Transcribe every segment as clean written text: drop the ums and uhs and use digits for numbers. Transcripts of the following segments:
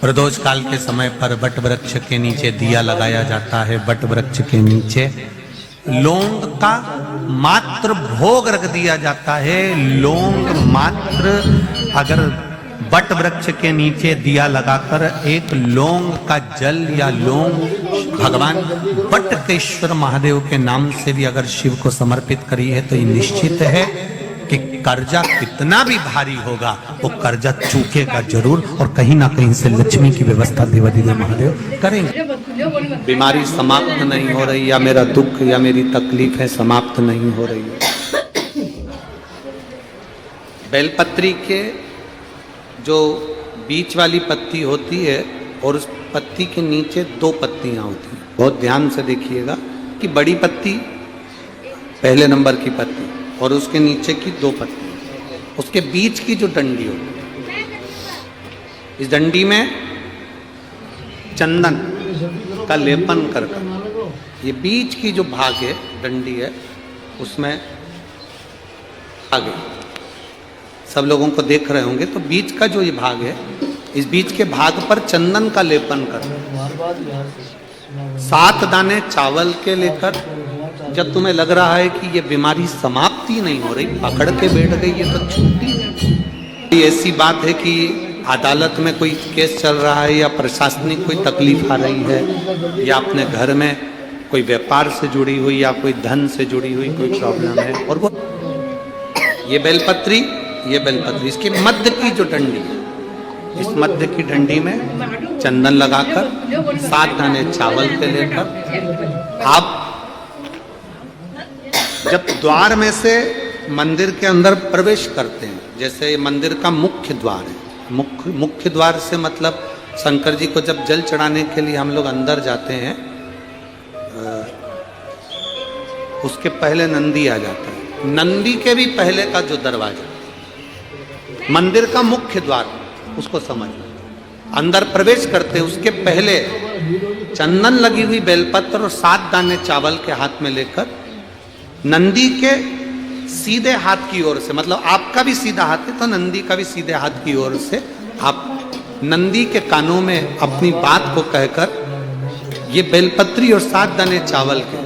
प्रदोष काल के समय पर वट वृक्ष के नीचे दिया लगाया जाता है। वट वृक्ष के नीचे लौंग का मात्र भोग रख दिया जाता है। लौंग मात्र, अगर वट वृक्ष के नीचे दिया लगाकर एक लौंग का जल या लौंग भगवान वटकेश्वर महादेव के नाम से भी अगर शिव को समर्पित करी है तो ये निश्चित है कि कर्जा कितना भी भारी होगा वो कर्जा चूकेगा जरूर, और कहीं ना कहीं से लक्ष्मी की व्यवस्था देवादिदेव महादेव करेंगे। बीमारी समाप्त नहीं हो रही, या मेरा दुख या मेरी तकलीफ है समाप्त नहीं हो रही है। बेलपत्री के जो बीच वाली पत्ती होती है और उस पत्ती के नीचे दो पत्तियां होती हैं, बहुत ध्यान से देखिएगा कि बड़ी पत्ती पहले नंबर की पत्ती और उसके नीचे की दो पत्ती, उसके बीच की जो डंडी होती है, इस डंडी में चंदन का लेपन कर, ये बीच की जो भाग है डंडी है उसमें आगे सब लोगों को देख रहे होंगे, तो बीच का जो ये भाग है, इस बीच के भाग पर चंदन का लेपन कर, 7 दाने चावल के लेकर, जब तुम्हें लग रहा है कि ये बीमारी समाप्ति नहीं हो रही, पकड़ के बैठ गई ये तो छूटी नहीं। ऐसी बात है कि अदालत में कोई केस चल रहा है या प्रशासनिक कोई तकलीफ आ रही है, या अपने घर में कोई व्यापार से जुड़ी हुई या कोई धन से जुड़ी हुई कोई प्रॉब्लम है, और वो ये बेलपत्री इसके मध्य की जो डंडी है, इस मध्य की डंडी में चंदन लगाकर 7 दाने चावल के लेकर आप जब द्वार में से मंदिर के अंदर प्रवेश करते हैं, जैसे ये मंदिर का मुख्य द्वार है, मुख्य द्वार से मतलब शंकर जी को जब जल चढ़ाने के लिए हम लोग अंदर जाते हैं, उसके पहले नंदी आ जाता है। नंदी के भी पहले का जो दरवाजा, मंदिर का मुख्य द्वार, उसको समझना। अंदर प्रवेश करते हैं उसके पहले चंदन लगी हुई बेलपत्र और 7 दाने चावल के हाथ में लेकर नंदी के सीधे हाथ की ओर से, मतलब आपका भी सीधा हाथ है तो नंदी का भी सीधे हाथ की ओर से आप नंदी के कानों में अपनी बात को कहकर ये बेलपत्री और 7 दाने चावल के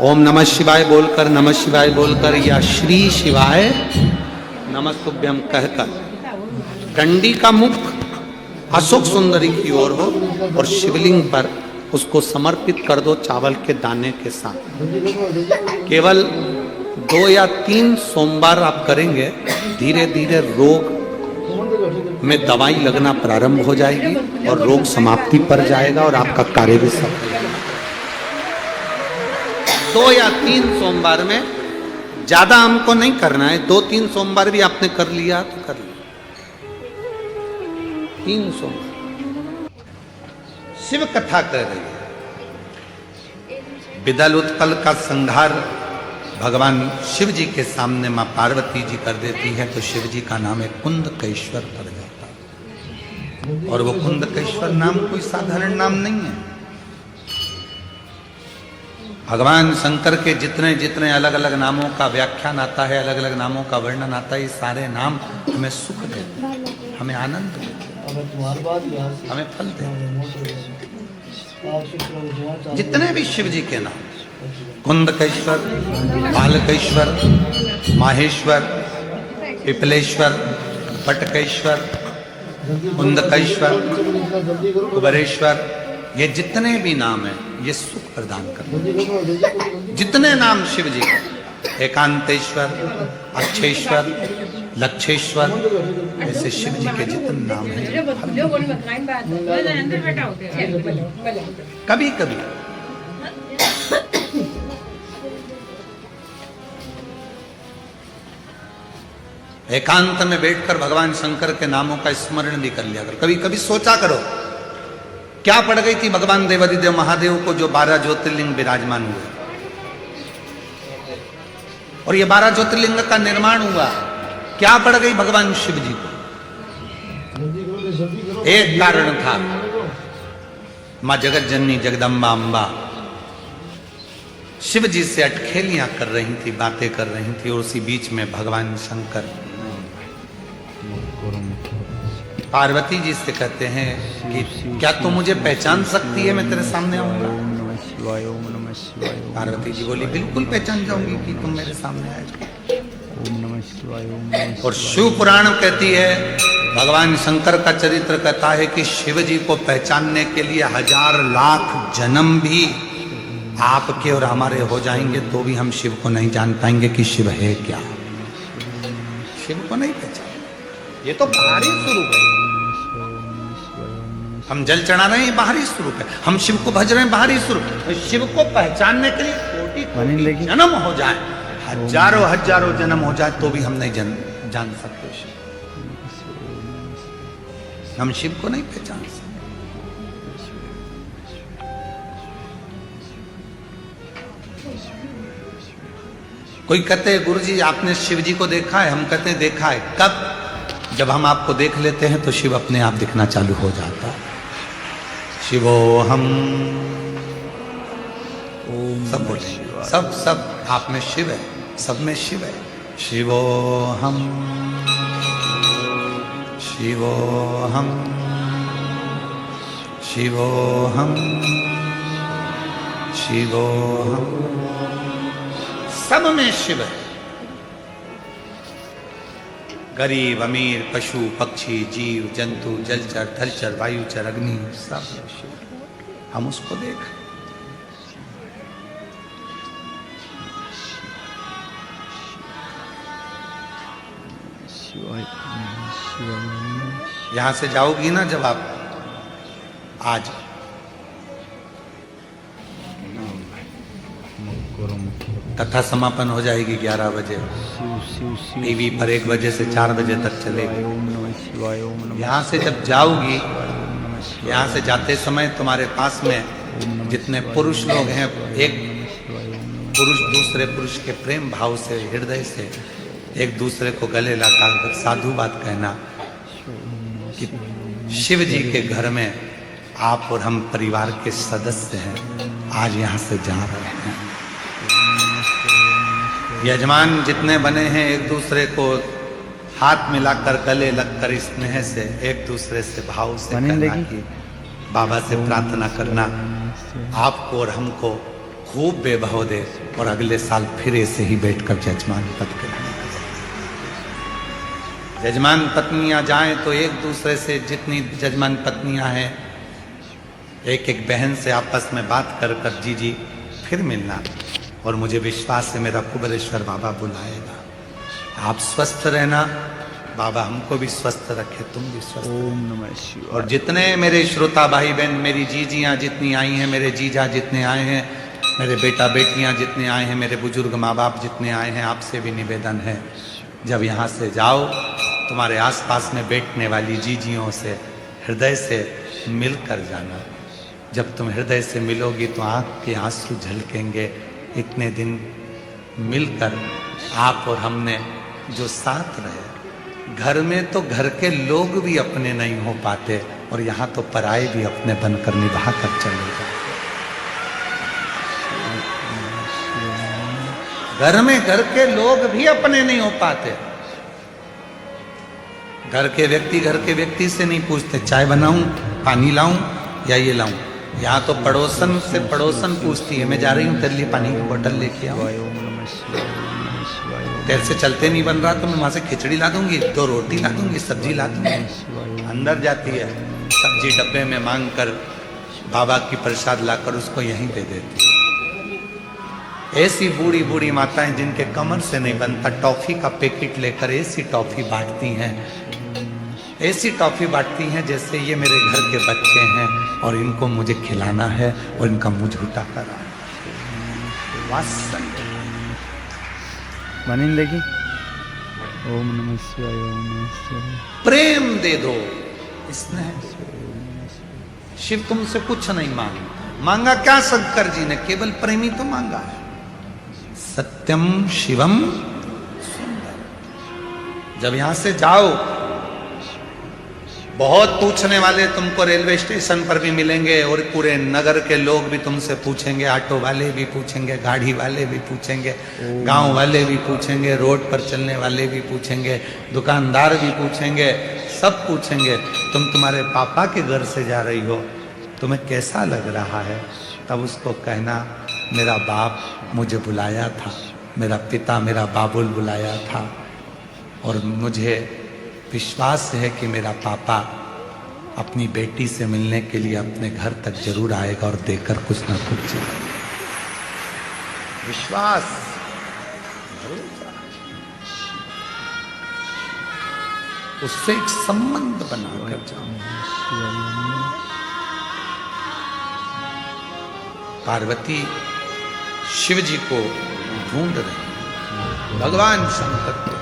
ओम नमः शिवाय बोलकर, नमः शिवाय बोलकर, या श्री शिवाय नमस्तुभ्यम कहकर डंडी का मुख अशोक सुंदरी की ओर हो और शिवलिंग पर उसको समर्पित कर दो चावल के दाने के साथ। केवल 2 या 3 सोमवार आप करेंगे, धीरे धीरे रोग में दवाई लगना प्रारंभ हो जाएगी और रोग समाप्ति पर जाएगा और आपका कार्य भी सफल हो जाएगा। 2 या 3 सोमवार में, ज्यादा हमको नहीं करना है, 2-3 सोमवार भी आपने कर लिया तो कर लिया। 3 सोमवार शिव कथा कर रही है। विदल उत्पल का संहार भगवान शिव जी के सामने मां पार्वती जी कर देती है, तो शिव जी का नाम है कुंदकेश्वर पड़ जाता है। और वो कुंदकेश्वर नाम कोई साधारण नाम नहीं है। भगवान शंकर के जितने जितने अलग अलग नामों का व्याख्यान आता है, अलग अलग नामों का वर्णन आता है, ये सारे नाम हमें सुख देते हैं, हमें आनंद देते हैं, हमें फल देते हैं। जितने भी शिव जी के नाम, कुंदकेश्वर, बालकेश्वर, माहेश्वर, पिपलेश्वर, वटकेश्वर, कुंदकेश्वर, कुबेरेश्वर, ये जितने भी नाम हैं ये सुख प्रदान करते हैं। जितने नाम शिव जी के, एकांतेश्वर, अक्षेश्वर, लक्षेश्वर, ऐसे शिव जी के जितने नाम हैं, कभी कभी एकांत में बैठकर भगवान शंकर के नामों का स्मरण भी कर लिया करो। कभी कभी सोचा करो क्या पड़ गई थी भगवान देवादिदेव महादेव को जो 12 ज्योतिर्लिंग विराजमान हुए, और ये 12 ज्योतिर्लिंग का निर्माण हुआ, क्या पड़ गई भगवान शिव जी को? एक कारण था, मां जगत जननी जगदम्बा अम्बा शिव जी से अटखेलियां कर रही थी, बातें कर रही थी, और उसी बीच में भगवान शंकर पार्वती जी से कहते हैं कि क्या तू मुझे पहचान सकती है, मैं तेरे सामने आऊंगा। ओम नमः शिवाय, ओम नमः शिवाय, ओम पार्वती जी बोली बिल्कुल पहचान जाऊंगी कि तुम मेरे सामने आए। नमः शिवाय, ओम नमः और शिव पुराण कहती है, भगवान शंकर का चरित्र कहता है कि शिव जी को पहचानने के लिए 1000 लाख जन्म भी आपके और हमारे हो जाएंगे तो भी हम शिव को नहीं जान पाएंगे कि शिव है क्या। शिव को नहीं पहचान, ये तो बाहरी स्वरूप है। हम जल चढ़ा रहे हैं बाहरी स्वरूप है, हम शिव को भज रहे हैं बाहरी स्वरूप। शिव को पहचानने के लिए कोटि कोटि जन्म हो जाए, हजारों हजारों जन्म हो जाए तो भी हम नहीं जान सकते शिव। हम शिव को नहीं पहचान सकते। कोई कहते हैं गुरु जी आपने शिव जी को देखा है, हम कहते हैं देखा है। कब? जब हम आपको देख लेते हैं तो शिव अपने आप दिखना चालू हो जाता है। शिवो हम, सब बोले, सब आप में शिव है, सब में शिव है। शिवो हम, शिवो हम, शिवो हम, शिवो हम, सब में शिव है। गरीब अमीर पशु पक्षी जीव जंतु जलचर थलचर वायुचर अग्नि सब में शिव, हम उसको देख। यहां से जाओगी ना जब आप आज कथा समापन हो जाएगी 11 बजे, टीवी पर 1 बजे से 4 बजे तक चलेगी। यहाँ से जब जाओगी, यहाँ से जाते समय तुम्हारे पास में जितने पुरुष लोग हैं, एक पुरुष दूसरे पुरुष के प्रेम भाव से हृदय से एक दूसरे को गले लगाकर साधु बात कहना कि शिव जी के घर में आप और हम परिवार के सदस्य हैं, आज यहाँ से जा रहे हैं। यजमान जितने बने हैं एक दूसरे को हाथ मिलाकर गले लगकर स्नेह से एक दूसरे से भाव से कहना कि बाबा से प्रार्थना करना आपको और हमको खूब बेबहो दे और अगले साल फिर ऐसे ही बैठकर जजमान पद के जजमान पत्नियां जाएं तो एक दूसरे से जितनी जजमान पत्नियां हैं एक एक बहन से आपस में बात कर कर जी फिर मिलना। और मुझे विश्वास है मेरा कुबेरेश्वर बाबा बुलाएगा। आप स्वस्थ रहना, बाबा हमको भी स्वस्थ रखे, तुम भी स्वस्थ। ओम नमः शिवाय। और जितने मेरे श्रोता भाई बहन, मेरी जीजियाँ जितनी आई हैं, मेरे जीजा जितने आए हैं, मेरे बेटा बेटियाँ जितने आए हैं, मेरे बुजुर्ग माँ बाप जितने आए हैं, आपसे भी निवेदन है जब यहाँ से जाओ तुम्हारे आसपास में बैठने वाली जीजियों से हृदय से मिलकर जाना। जब तुम हृदय से मिलोगी तो आँख के आंसू झलकेंगे। इतने दिन मिलकर आप और हमने जो साथ रहे, घर में तो घर के लोग भी अपने नहीं हो पाते और यहाँ तो पराये भी अपने बनकर निभा कर चले जाते। घर में घर के लोग भी अपने नहीं हो पाते। घर के व्यक्ति से नहीं पूछते चाय बनाऊं, पानी लाऊं या ये लाऊं। यहाँ तो पड़ोसन से पड़ोसन पूछती है मैं जा रही हूँ तेरे लिए पानी की बोतल लेके आऊं, तेरे से चलते नहीं बन रहा तो मैं वहां से खिचड़ी ला दूंगी, 2 रोटी ला दूंगी, सब्जी ला दूंगी। अंदर जाती है सब्जी डब्बे में मांग कर बाबा की प्रसाद लाकर उसको यहीं दे देती है। ऐसी बूढ़ी बूढ़ी माताएं जिनके कमर से नहीं बनता, टॉफी का पैकेट लेकर ऐसी टॉफी बांटती हैं, ऐसी टॉफी बांटती हैं जैसे ये मेरे घर के बच्चे हैं और इनको मुझे खिलाना है और इनका मुंह झूठा करा। देखी। ओम नमः शिवाय, ओम नमः शिवाय। प्रेम दे दो, स्नेह। शिव तुमसे कुछ नहीं मांगा क्या शंकर जी ने, केवल प्रेमी तो मांगा है। सत्यम शिवम सुंदर। जब यहां से जाओ बहुत पूछने वाले तुमको रेलवे स्टेशन पर भी मिलेंगे और पूरे नगर के लोग भी तुमसे पूछेंगे, ऑटो वाले भी पूछेंगे, गाड़ी वाले भी पूछेंगे, गांव वाले भी पूछेंगे, रोड पर चलने वाले भी पूछेंगे, दुकानदार भी पूछेंगे, सब पूछेंगे तुम तुम्हारे पापा के घर से जा रही हो, तुम्हें कैसा लग रहा है? तब उसको कहना मेरा बाप मुझे बुलाया था, मेरा पिता मेरा बाबुल बुलाया था, और मुझे विश्वास है कि मेरा पापा अपनी बेटी से मिलने के लिए अपने घर तक जरूर आएगा और देकर कुछ ना कुछ विश्वास। उससे एक संबंध बनाकर जाओ। पार्वती शिव जी को ढूंढ रही, भगवान शंकर को।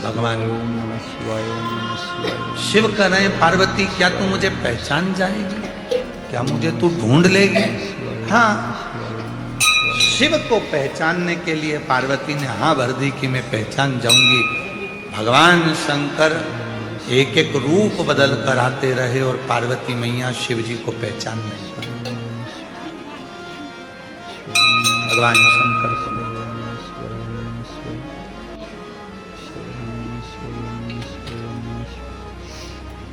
भगवान शिव कह रहे हैं पार्वती क्या तू मुझे पहचान जाएगी, क्या मुझे तू ढूंढ लेगी? हाँ, शिव को पहचानने के लिए पार्वती ने हाँ भर दी कि मैं पहचान जाऊंगी। भगवान शंकर एक एक रूप बदल कर आते रहे और पार्वती मैया शिव जी को पहचान नहीं पाई। भगवान शंकर को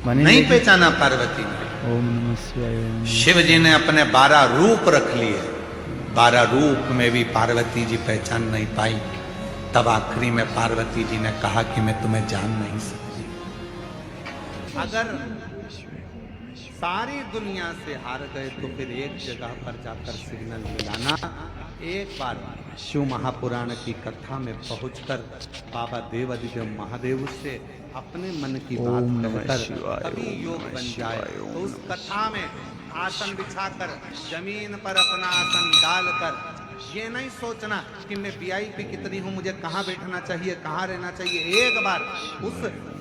नहीं पहचाना पार्वती ने। ओम नमः शिवाय। शिव जी ने अपने 12 रूप रख लिए, 12 रूप में भी पार्वती जी पहचान नहीं पाई। तब आखिरी में पार्वती जी ने कहा कि मैं तुम्हें जान नहीं सकती। अगर सारी दुनिया से हार गए तो फिर एक जगह पर जाकर सिग्नल मिलाना। एक बार शिव महापुराण की कथा में पहुंचकर बाबा देवादिदेव महादेव से अपने मन की बात कहकर कभी योग बन जाए तो उस कथा में आसन बिछाकर जमीन पर अपना आसन डालकर ये नहीं सोचना कि मैं वीआईपी कितनी हूं, मुझे कहाँ बैठना चाहिए, कहाँ रहना चाहिए। एक बार उस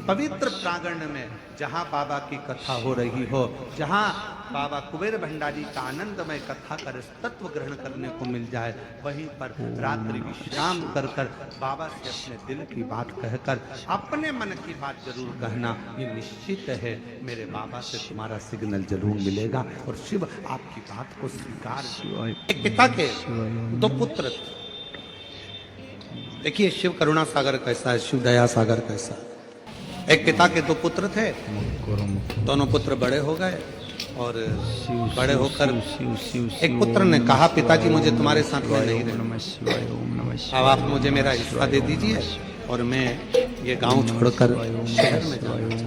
पवित्र प्रांगण में जहाँ बाबा की कथा हो रही हो, जहाँ बाबा कुबेर भंडारी का आनंदमय कथा कर तत्व ग्रहण करने को मिल जाए, वहीं पर रात्रि विश्राम कर कर बाबा से अपने दिल की बात कहकर अपने मन की बात जरूर कहना। ये निश्चित है मेरे बाबा से तुम्हारा सिग्नल जरूर मिलेगा और शिव आपकी बात को स्वीकार। एक पिता के 2 पुत्र थे। देखिए शिव करुणा सागर कैसा है, शिव दया सागर कैसा है। एक पिता के 2 पुत्र थे, दोनों पुत्र बड़े हो गए और बड़े होकर एक पुत्र ने कहा पिताजी मुझे तुम्हारे साथ में नहीं रहना, अब आप मुझे मेरा हिस्सा दे दीजिए और मैं ये गांव छोड़कर शहर में जाऊंगा।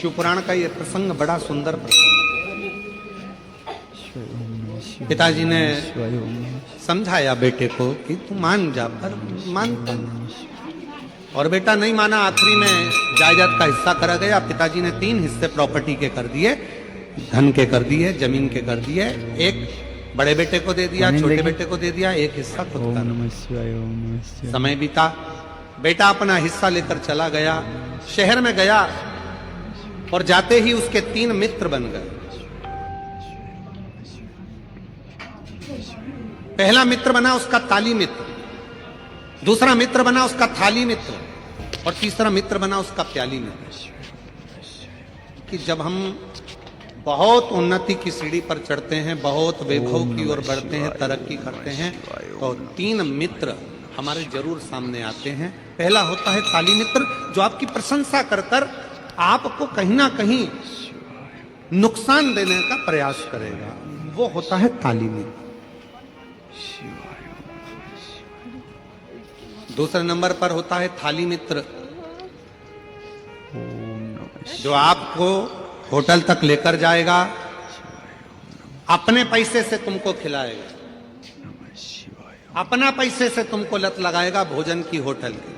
शिव पुराण का ये प्रसंग बड़ा सुंदर प्रसंग है। पिताजी ने समझाया बेटे को कि तू मान जा, पर मानता नहीं। और बेटा नहीं माना। आखिरी में जायदाद का हिस्सा करा गया। पिताजी ने 3 हिस्से प्रॉपर्टी के कर दिए, धन के कर दिए, जमीन के कर दिए। एक बड़े बेटे को दे दिया, छोटे बेटे को दे दिया, एक हिस्सा खुद का। समय बीता, बेटा अपना हिस्सा लेकर चला गया, शहर में गया और जाते ही उसके 3 मित्र बन गए। पहला मित्र बना उसका ताली मित्र, दूसरा मित्र बना उसका थाली मित्र और तीसरा मित्र बना उसका प्याली मित्र। कि जब हम बहुत उन्नति की सीढ़ी पर चढ़ते हैं, बहुत वैभव की ओर बढ़ते हैं, तरक्की करते हैं, तो 3 मित्र हमारे जरूर सामने आते हैं। पहला होता है ताली मित्र, जो आपकी प्रशंसा कर कर आपको कहीं ना कहीं नुकसान देने का प्रयास करेगा, वो होता है ताली मित्र। दूसरे नंबर पर होता है थाली मित्र, जो आपको होटल तक लेकर जाएगा, अपने पैसे से तुमको खिलाएगा, अपना पैसे से तुमको लत लगाएगा भोजन की, होटल की,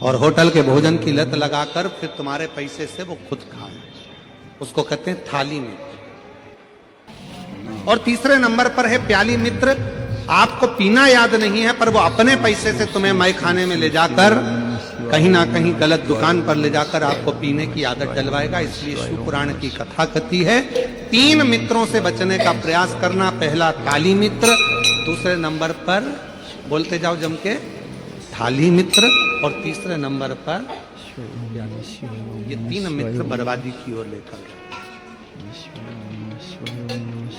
और होटल के भोजन की लत लगाकर फिर तुम्हारे पैसे से वो खुद खाए। उसको कहते हैं थाली मित्र। और तीसरे नंबर पर है प्याली मित्र। आपको पीना याद नहीं है पर वो अपने पैसे से तुम्हें मय खाने में ले जाकर कहीं ना कहीं गलत दुकान पर ले जाकर आपको पीने की आदत डलवाएगा। इसलिए शिव पुराण की कथा कहती है 3 मित्रों से बचने का प्रयास करना। पहला ताली मित्र, दूसरे नंबर पर बोलते जाओ जम के थाली मित्र, और तीसरे नंबर पर ये 3 मित्र बर्बादी की ओर लेकर।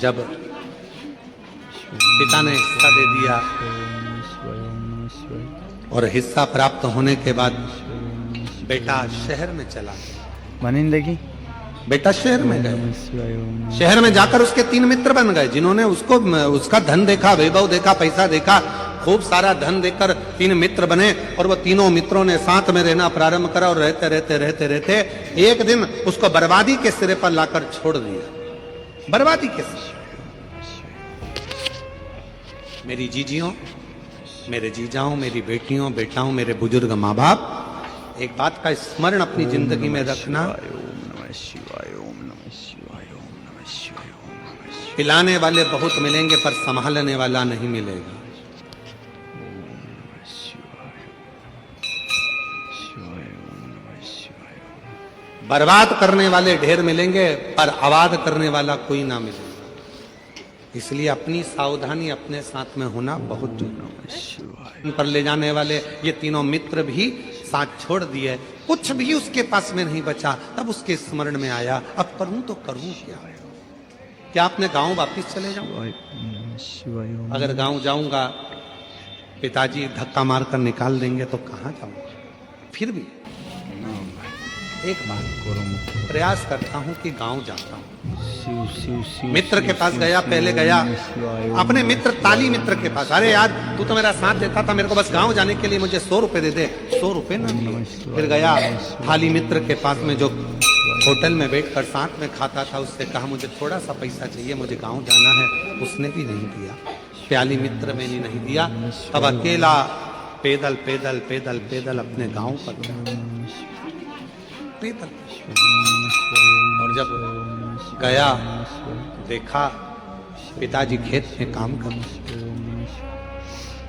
जब पिता ने हिस्सा दे दिया शिवाय ओम नमः शिवाय और हिस्सा प्राप्त होने के बाद बेटा शहर में चला गया। बनिंदगी बेटा शहर में गया। नमः शिवाय ओम नमः शहर में जाकर उसके 3 मित्र बन गए, जिन्होंने उसका धन देखा, वैभव देखा, पैसा देखा, खूब सारा धन देखकर 3 मित्र बने और वो तीनों मित्रों ने साथ में रहना प्रारंभ करा और रहते रहते रहते रहते एक दिन उसको बर्बादी के सिरे पर लाकर छोड़ दिया। बर्बादी के सिरे। मेरी जीजियों, मेरे जीजाओं, मेरी बेटियों, बेटाओं, मेरे बुजुर्ग माँ बाप, एक बात का स्मरण अपनी जिंदगी में रखना, ओम नमः शिवाय ओम नमः शिवाय ओम नमः शिवाय ओम नमः शिवाय पिलाने वाले बहुत मिलेंगे पर संभालने वाला नहीं मिलेगा। बर्बाद करने वाले ढेर मिलेंगे पर आबाद करने वाला कोई ना मिलेगा। इसलिए अपनी सावधानी अपने साथ में होना बहुत जरूरी। पर ले जाने वाले ये तीनों मित्र भी साथ छोड़ दिए, कुछ भी उसके पास में नहीं बचा। तब उसके स्मरण में आया, अब करूं तो करूं क्या अपने गांव वापिस चले जाऊं? अगर गांव जाऊंगा पिताजी धक्का मारकर निकाल देंगे तो कहां जाऊंगा? फिर भी एक बार प्रयास करता हूं कि गांव जाता हूं। मित्र के पास गया, पहले गया अपने मित्र ताली मित्र के पास, अरे यार तू तो मेरा साथ देता था, मेरे को बस गांव जाने के लिए मुझे 100 रुपए दे दे। 100 रुपए ना दिए। फिर गया थाली मित्र के पास में जो होटल में बैठकर साथ में खाता था, उससे कहा मुझे थोड़ा सा पैसा चाहिए, मुझे गांव जाना है। उसने भी नहीं दिया। प्याली मित्र में नहीं दिया। तब अकेला पैदल पैदल पैदल पैदल अपने गांव पर गया। और जब गया देखा पिताजी खेत में काम कर रहे,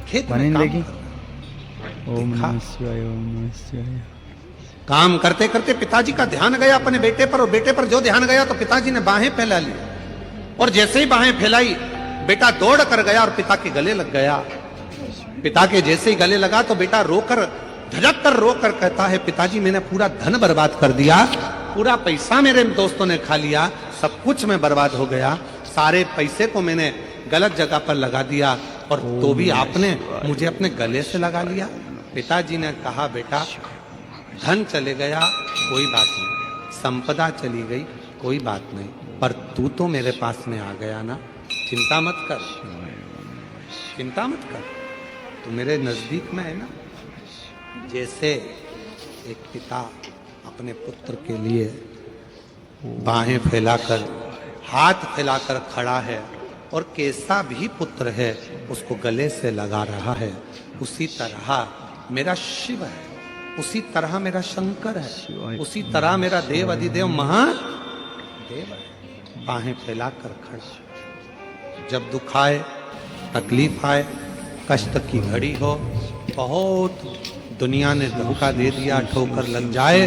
खेत में काम कर रहे। ओम नमः शिवाय ओम नमः शिवाय। काम करते करते पिताजी का ध्यान गया अपने बेटे पर, और बेटे पर जो ध्यान गया तो पिताजी ने बाहें फैला ली, और जैसे ही बाहें फैलाई बेटा दौड़ कर गया और पिता के गले लग गया। पिता के जैसे ही गले लगा तो बेटा रोकर धड़क कर रोकर कहता है, पिताजी मैंने पूरा धन बर्बाद कर दिया, पूरा पैसा मेरे दोस्तों ने खा लिया, सब कुछ में बर्बाद हो गया, सारे पैसे को मैंने गलत जगह पर लगा दिया और तो भी आपने मुझे अपने गले से लगा लिया। पिताजी ने कहा बेटा धन चले गया कोई बात नहीं, संपदा चली गई कोई बात नहीं, पर तू तो मेरे पास में आ गया ना, चिंता मत कर, चिंता मत कर, तू मेरे नजदीक में है ना। जैसे एक पिता अपने पुत्र के लिए बाहें फैलाकर हाथ फैलाकर खड़ा है और कैसा भी पुत्र है उसको गले से लगा रहा है, उसी तरह मेरा शिव है, उसी तरह मेरा शंकर है, उसी तरह मेरा देव अधिदेव महादेव है, बाहें फैलाकर खड़ा। जब दुख आए, तकलीफ आए, कष्ट की घड़ी हो, बहुत दुनिया ने धोखा दे दिया, ठोकर लग जाए,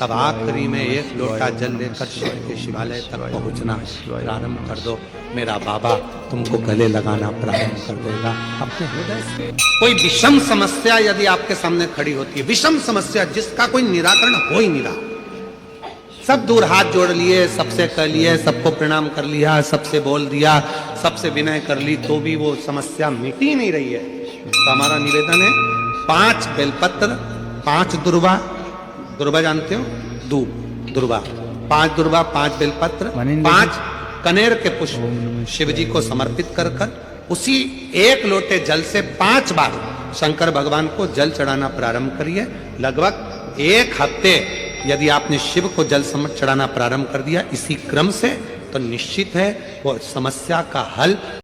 तब आखिरी में एक लोटा जल लेकर शिव के शिवालय तक पहुंचना प्रारंभ कर दो। मेरा बाबा तुमको गले लगाना प्रारंभ कर देगा अपने हृदय से। कोई विषम समस्या यदि आपके सामने खड़ी होती है, विषम समस्या जिसका कोई निराकरण हो ही नहीं रहा, सब दूर हाथ जोड़ लिए, सबसे कर लिए, सबको प्रणाम कर लिया, सबसे बोल दिया, सबसे विनय कर ली, तो भी वो समस्या मिटी नहीं रही है, तो हमारा निवेदन है 5 बेलपत्र, 5 दुर्वा, दुर्वा जानते हो, दूब दुर्वा, 5 दुर्वा, 5 बेलपत्र, 5 कनेर के पुष्प शिव जी को समर्पित कर उसी एक लोटे जल से 5 बार शंकर भगवान को जल चढ़ाना प्रारंभ करिए। लगभग 1 हफ्ते यदि आपने शिव को जल चढ़ाना प्रारंभ कर दिया इसी क्रम से, तो निश्चित है वो समस्या का हल